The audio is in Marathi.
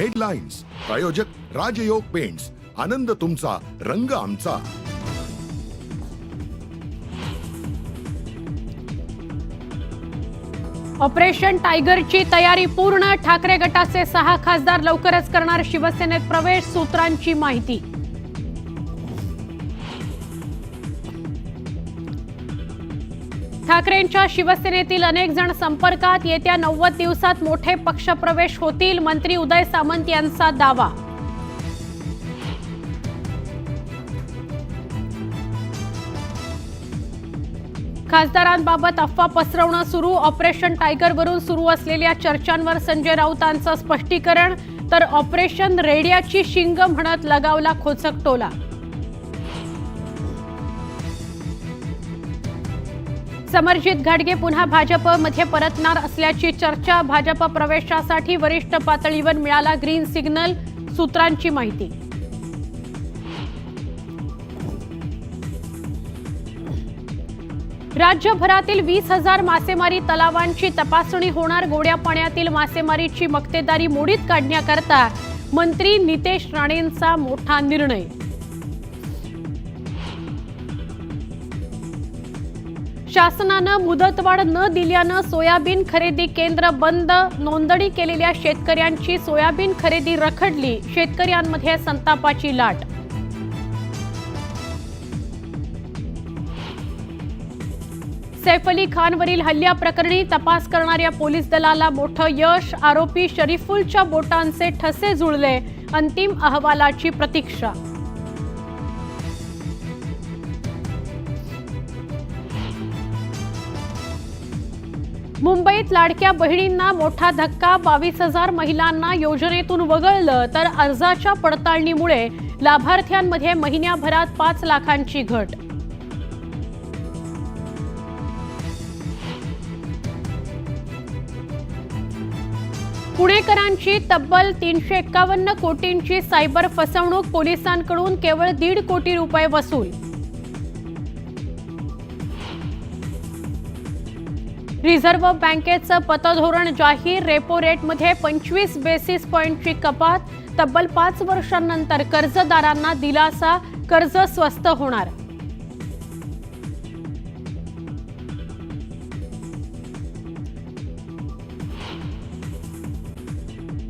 हेडलाईन्स प्रायोजक राजयोग पेंट्स, आनंद तुमचा, रंग आमचा। ऑपरेशन टायगरची तयारी पूर्ण, ठाकरे गटाचे 6 खासदार लवकरच करणार शिवसेनेत प्रवेश, सूत्रांची माहिती। ठाकरेंच्या शिवसेनेतील अनेक जण संपर्कात, येत्या 90 दिवसात मोठे पक्षप्रवेश होतील, मंत्री उदय सामंत यांचा दावा। खासदारांबाबत अफवा पसरवणं सुरू, ऑपरेशन टायगरवरून सुरू असलेल्या चर्चांवर संजय राऊतांचं स्पष्टीकरण, तर ऑपरेशन रेड्याची शिंग म्हणत लगावला खोचक टोला। समरजित घाटगे पुन्हा भाजपमध्ये परतणार असल्याची चर्चा, भाजप प्रवेशासाठी वरिष्ठ पातळीवर मिळाला ग्रीन सिग्नल, सूत्रांची माहिती। राज्यभरातील 20,000 मासेमारी तलावांची तपासणी होणार, गोड्या पाण्यातील मासेमारीची मक्तेदारी मोडीत काढण्याकरता मंत्री नितेश राणेंचा मोठा निर्णय। शासनानं मुदतवाढ न दिल्यानं सोयाबीन खरेदी केंद्र बंद, नोंदणी केलेल्या शेतकऱ्यांची सोयाबीन खरेदी रखडली, शेतकऱ्यांमध्ये संतापाची लाट। सैफ अली खानवरील हल्ल्याप्रकरणी तपास करणाऱ्या पोलीस दलाला मोठं यश, आरोपी शरीफुलच्या बोटांचे ठसे जुळले, अंतिम अहवालाची प्रतीक्षा। मुंबईत लाडक्या बहिणींना मोठा धक्का, 22,000 महिलांना योजनेतून वगळलं, तर अर्जाच्या पडताळणीमुळे लाभार्थ्यांमध्ये महिन्याभरात 5 लाखांची घट। पुणेकरांची तब्बल 351 कोटींची सायबर फसवणूक, पोलिसांकडून केवळ 1.5 कोटी रुपये वसूल। रिझर्व्ह बँकेचं पतधोरण जाहीर, रेपो रेटमध्ये 25 बेसिस पॉइंटची कपात, तब्बल 5 वर्षांनंतर कर्जदारांना दिलासा, कर्ज स्वस्त होणार।